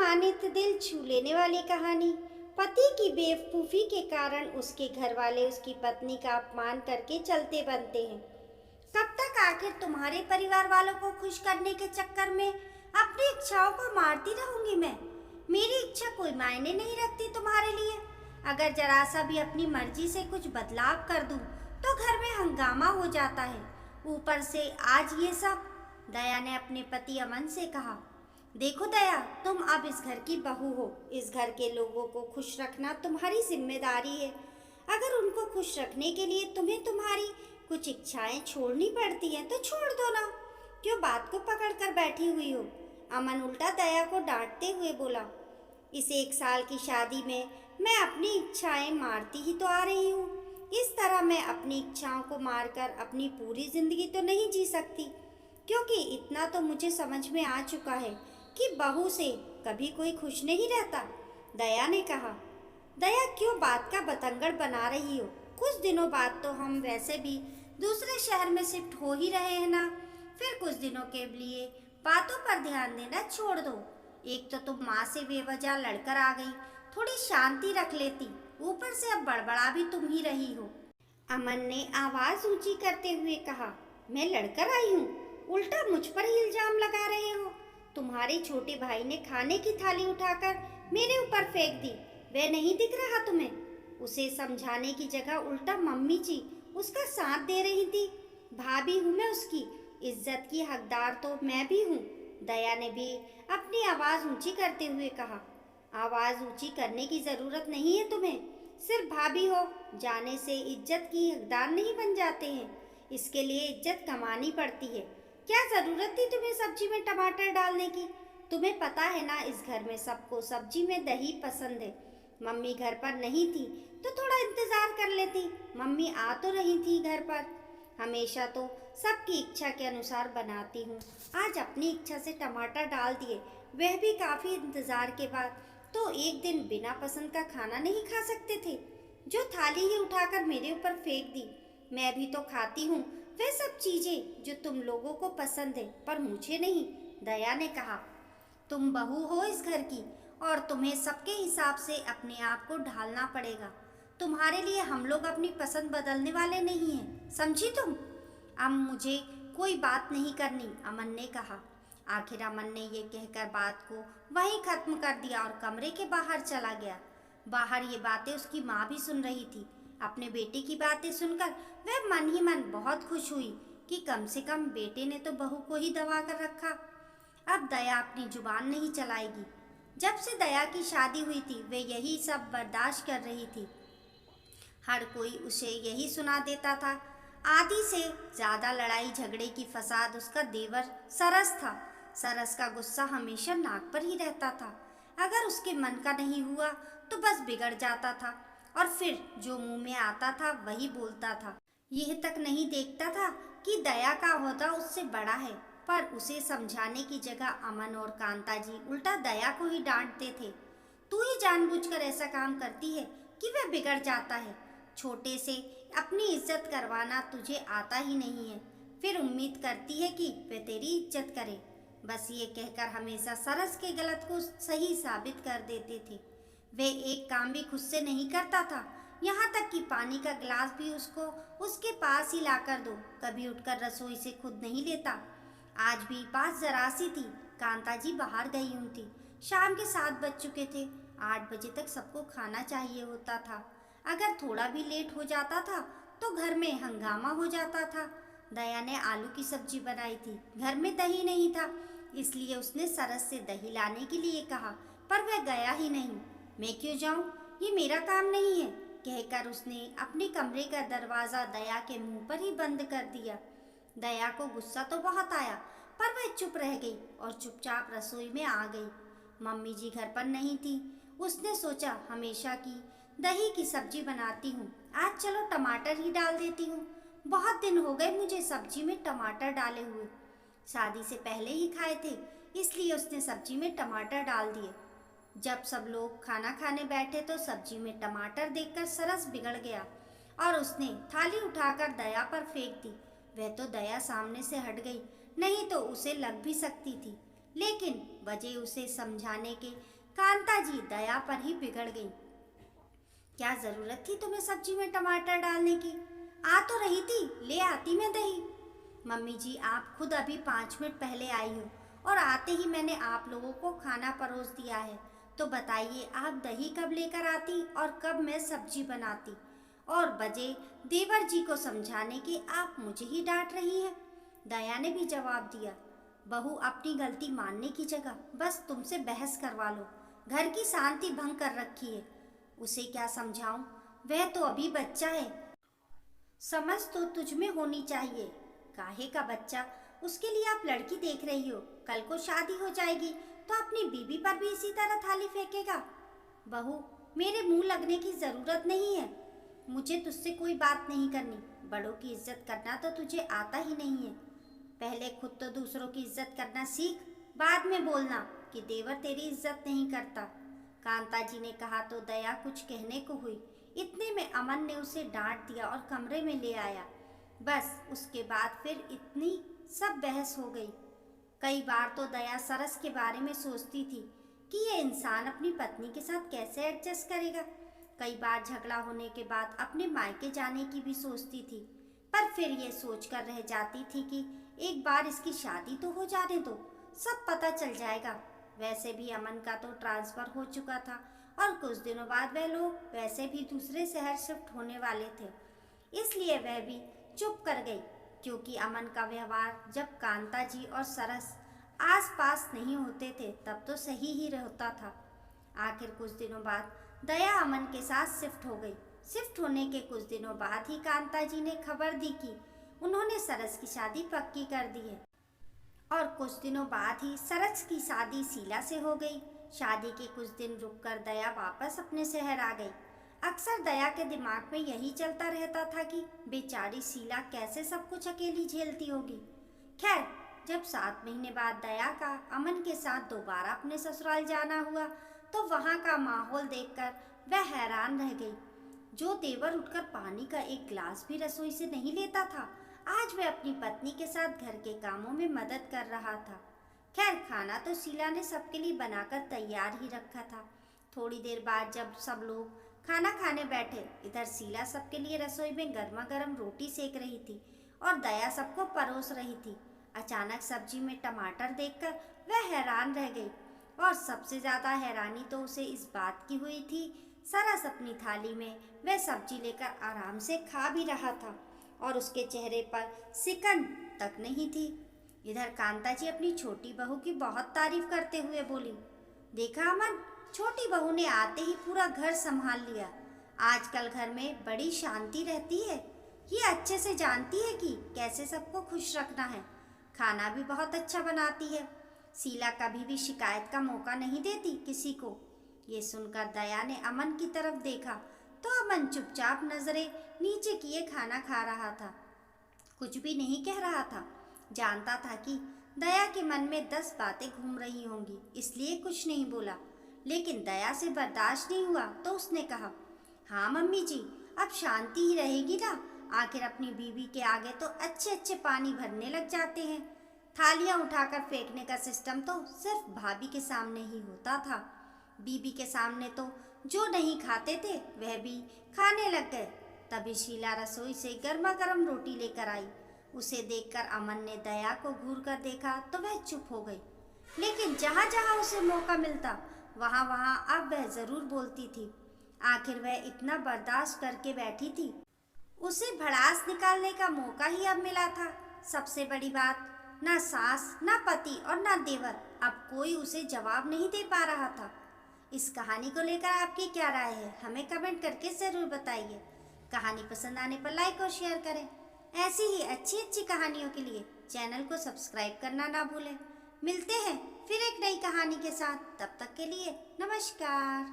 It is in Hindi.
माने तो दिल छू लेने वाली कहानी। पति की बेवकूफ़ी के कारण उसके घर वाले उसकी पत्नी का अपमान करके चलते बनते हैं। कब तक आखिर तुम्हारे परिवार वालों को खुश करने के चक्कर में अपनी इच्छाओं को मारती रहूंगी मैं। मेरी इच्छा कोई मायने नहीं रखती तुम्हारे लिए। अगर जरा सा भी अपनी मर्जी से कुछ बदलाव कर दूं तो घर में हंगामा हो जाता है। ऊपर से आज ये सब। दया ने अपने पति अमन से कहा। देखो दया, तुम अब इस घर की बहू हो। इस घर के लोगों को खुश रखना तुम्हारी जिम्मेदारी है। अगर उनको खुश रखने के लिए तुम्हें तुम्हारी कुछ इच्छाएं छोड़नी पड़ती हैं तो छोड़ दो ना। क्यों बात को पकड़ कर बैठी हुई हो? अमन उल्टा दया को डांटते हुए बोला। इस 1 साल की शादी में मैं अपनी इच्छाएं मारती ही तो आ रही हूँ। इस तरह मैं अपनी इच्छाओं को मारकर अपनी पूरी जिंदगी तो नहीं जी सकती, क्योंकि इतना तो मुझे समझ में आ चुका है कि बहू से कभी कोई खुश नहीं रहता। दया ने कहा। दया, क्यों बात का बतंगड़ बना रही हो? कुछ दिनों बाद तो हम वैसे भी दूसरे शहर में शिफ्ट हो ही रहे हैं ना। फिर कुछ दिनों के लिए बातों पर ध्यान देना छोड़ दो। एक तो तुम माँ से बेवजह लड़कर आ गई, थोड़ी शांति रख लेती। ऊपर से अब बड़बड़ा भी तुम ही रही हो। अमन ने आवाज ऊंची करते हुए कहा। मैं लड़कर आई हूँ? उल्टा मुझ पर ही इल्जाम लगा रहे हो। तुम्हारे छोटे भाई ने खाने की थाली उठाकर मेरे ऊपर फेंक दी। वह नहीं दिख रहा तुम्हें? उसे समझाने की जगह उल्टा मम्मी जी उसका साथ दे रही थी। भाभी हूँ मैं उसकी, इज्जत की हकदार तो मैं भी हूँ। दया ने भी अपनी आवाज ऊंची करते हुए कहा। आवाज ऊंची करने की जरूरत नहीं है तुम्हें। सिर्फ भाभी हो जाने से इज्जत की हकदार नहीं बन जाते हैं। इसके लिए इज्जत कमानी पड़ती है। क्या जरूरत थी तुम्हें सब्जी में टमाटर डालने की? तुम्हें पता है ना, इस घर में सबको सब्जी में दही पसंद है। मम्मी घर पर नहीं थी तो थोड़ा इंतजार कर लेती। मम्मी आ तो रही थी घर पर। हमेशा तो सबकी इच्छा के अनुसार बनाती हूँ। आज अपनी इच्छा से टमाटर डाल दिए, वह भी काफी इंतजार के बाद। तो एक दिन बिना पसंद का खाना नहीं खा सकते थे? जो थाली ही उठाकर मेरे ऊपर फेंक दी। मैं भी तो खाती हूँ वे सब चीजें जो तुम लोगों को पसंद है, पर मुझे नहीं। दया ने कहा। तुम बहू हो इस घर की और तुम्हें सबके हिसाब से अपने आप को ढालना पड़ेगा। तुम्हारे लिए हम लोग अपनी पसंद बदलने वाले नहीं हैं, समझी तुम? अब मुझे कोई बात नहीं करनी, अमन ने कहा। आखिर अमन ने ये कहकर बात को वहीं खत्म कर दिया और कमरे के बाहर चला गया। बाहर ये बातें उसकी माँ भी सुन रही थी। अपने बेटे की बातें सुनकर वह मन ही मन बहुत खुश हुई कि कम से कम बेटे ने तो बहू को ही दबा कर रखा। अब दया अपनी जुबान नहीं चलाएगी। जब से दया की शादी हुई थी वे यही सब बर्दाश्त कर रही थी। हर कोई उसे यही सुना देता था। आधी से ज्यादा लड़ाई झगड़े की फसाद उसका देवर सरस था। सरस का गुस्सा हमेशा नाक पर ही रहता था। अगर उसके मन का नहीं हुआ तो बस बिगड़ जाता था और फिर जो मुंह में आता था वही बोलता था। यह तक नहीं देखता था कि दया का ओहदा उससे बड़ा है, पर उसे समझाने की जगह अमन और कांता जी उल्टा दया को ही डांटते थे। तू ही जानबूझकर ऐसा काम करती है कि वह बिगड़ जाता है। छोटे से अपनी इज्जत करवाना तुझे आता ही नहीं है, फिर उम्मीद करती है कि वह तेरी इज्जत करे। बस ये कहकर हमेशा सरस के गलत को सही साबित कर देते थे। वे एक काम भी खुद से नहीं करता था, यहाँ तक कि पानी का गिलास भी उसको उसके पास ही लाकर दो, कभी उठकर रसोई से खुद नहीं लेता। आज भी बात जरा सी थी। कांता जी बाहर गई हुई थी। शाम के 7 बज चुके थे। 8 बजे तक सबको खाना चाहिए होता था। अगर थोड़ा भी लेट हो जाता था तो घर में हंगामा हो जाता था। दया ने आलू की सब्जी बनाई थी। घर में दही नहीं था, इसलिए उसने सरस से दही लाने के लिए कहा, पर वह गया ही नहीं। मैं क्यों जाऊं, ये मेरा काम नहीं है, कहकर उसने अपने कमरे का दरवाजा दया के मुंह पर ही बंद कर दिया। दया को गुस्सा तो बहुत आया, पर वह चुप रह गई और चुपचाप रसोई में आ गई। मम्मी जी घर पर नहीं थी। उसने सोचा हमेशा की दही की सब्जी बनाती हूँ, आज चलो टमाटर ही डाल देती हूँ। बहुत दिन हो गए मुझे सब्जी में टमाटर डाले हुए। शादी से पहले ही खाए थे, इसलिए उसने सब्जी में टमाटर डाल दिए। जब सब लोग खाना खाने बैठे तो सब्जी में टमाटर देखकर सरस बिगड़ गया और उसने थाली उठाकर दया पर फेंक दी। वह तो दया सामने से हट गई, नहीं तो उसे लग भी सकती थी। लेकिन वजह उसे समझाने के कांता जी दया पर ही बिगड़ गई। क्या जरूरत थी तुम्हें सब्जी में टमाटर डालने की? आ तो रही थी, ले आती मैं दही। मम्मी जी, आप खुद अभी 5 मिनट पहले आई हो और आते ही मैंने आप लोगों को खाना परोस दिया है। तो बताइए, आप दही कब लेकर आती और कब मैं सब्जी बनाती? और बजे देवर जी को समझाने की आप मुझे ही डांट रही हैं। दया ने भी जवाब दिया, बहू अपनी गलती मानने की जगह बस तुमसे बहस करवा लो। घर की शांति भंग कर रखी है। उसे क्या समझाऊं? वह तो अभी बच्चा है। समझ तो तुझ में होनी चाहिए। काहे का बच्चा? उसके लिए आप लड़की देख रही हो। कल को शादी हो जाएगी तो अपनी बीबी पर भी इसी तरह थाली फेंकेगा। बहू, मेरे मुंह लगने की जरूरत नहीं है। मुझे तुझसे कोई बात नहीं करनी। बड़ों की इज्जत करना तो तुझे आता ही नहीं है। पहले खुद तो दूसरों की इज्जत करना सीख, बाद में बोलना कि देवर तेरी इज्जत नहीं करता। कांता जी ने कहा तो दया कुछ कहने को हुई। इतने में अमन ने उसे डांट दिया और कमरे में ले आया। बस उसके बाद फिर इतनी सब बहस हो गई। कई बार तो दया सरस के बारे में सोचती थी कि ये इंसान अपनी पत्नी के साथ कैसे एडजस्ट करेगा। कई बार झगड़ा होने के बाद अपने मायके जाने की भी सोचती थी, पर फिर ये सोचकर रह जाती थी कि एक बार इसकी शादी तो हो जाने दो, सब पता चल जाएगा। वैसे भी अमन का तो ट्रांसफर हो चुका था और कुछ दिनों बाद वह लोग वैसे भी दूसरे शहर शिफ्ट होने वाले थे। इसलिए वह भी चुप कर गई, क्योंकि अमन का व्यवहार जब कांता जी और सरस आस पास नहीं होते थे तब तो सही ही रहता था। आखिर कुछ दिनों बाद दया अमन के साथ शिफ्ट हो गई। शिफ्ट होने के कुछ दिनों बाद ही कांता जी ने खबर दी कि उन्होंने सरस की शादी पक्की कर दी है। और कुछ दिनों बाद ही सरस की शादी शीला से हो गई। शादी के कुछ दिन रुककर दया वापस अपने शहर आ गई। अक्सर दया के दिमाग में यही चलता रहता था कि बेचारी शीला कैसे सब कुछ अकेली झेलती होगी। खैर, जब 7 महीने बाद दया का अमन के साथ दोबारा अपने ससुराल जाना हुआ तो वहाँ का माहौल देखकर वह हैरान रह गई। जो देवर उठकर पानी का एक गिलास भी रसोई से नहीं लेता था, आज वह अपनी पत्नी के साथ घर के कामों में मदद कर रहा था। खैर, खाना तो शीला ने सबके लिए बनाकर तैयार ही रखा था। थोड़ी देर बाद जब सब लोग खाना खाने बैठे, इधर शीला सबके लिए रसोई में गर्मा गर्म रोटी सेक रही थी और दया सबको परोस रही थी। अचानक सब्जी में टमाटर देखकर वह हैरान रह गई और सबसे ज्यादा हैरानी तो उसे इस बात की हुई थी, सरस अपनी थाली में वह सब्जी लेकर आराम से खा भी रहा था और उसके चेहरे पर सिकन तक नहीं थी। इधर कांता जी अपनी छोटी बहू की बहुत तारीफ करते हुए बोली, देखा अमन, छोटी बहू ने आते ही पूरा घर संभाल लिया। आजकल घर में बड़ी शांति रहती है। ये अच्छे से जानती है कि कैसे सबको खुश रखना है। खाना भी बहुत अच्छा बनाती है। शीला कभी भी शिकायत का मौका नहीं देती किसी को। ये सुनकर दया ने अमन की तरफ देखा तो अमन चुपचाप नजरें नीचे किए खाना खा रहा था, कुछ भी नहीं कह रहा था। जानता था कि दया के मन में 10 बातें घूम रही होंगी, इसलिए कुछ नहीं बोला। लेकिन दया से बर्दाश्त नहीं हुआ तो उसने कहा, हाँ मम्मी जी, अब शांति ही रहेगी ना। आखिर अपनी बीवी के आगे तो अच्छे अच्छे पानी भरने लग जाते हैं। थालियां उठाकर फेंकने का सिस्टम तो सिर्फ भाभी के सामने ही होता था। बीबी के सामने तो जो नहीं खाते थे वह भी खाने लग गए। तभी शीला रसोई से गर्मा गर्म रोटी लेकर आई। उसे देखकर अमन ने दया को घूर कर देखा तो वह चुप हो गई। लेकिन जहाँ जहाँ उसे मौका मिलता वहाँ वहाँ अब वह जरूर बोलती थी। आखिर वह इतना बर्दाश्त करके बैठी थी, उसे भड़ास निकालने का मौका ही अब मिला था। सबसे बड़ी बात, ना सास, ना पति और ना देवर, अब कोई उसे जवाब नहीं दे पा रहा था। इस कहानी को लेकर आपकी क्या राय है, हमें कमेंट करके ज़रूर बताइए। कहानी पसंद आने पर लाइक और शेयर करें। ऐसी ही अच्छी अच्छी कहानियों के लिए चैनल को सब्सक्राइब करना ना भूलें। मिलते हैं फिर एक नई कहानी के साथ, तब तक के लिए नमस्कार।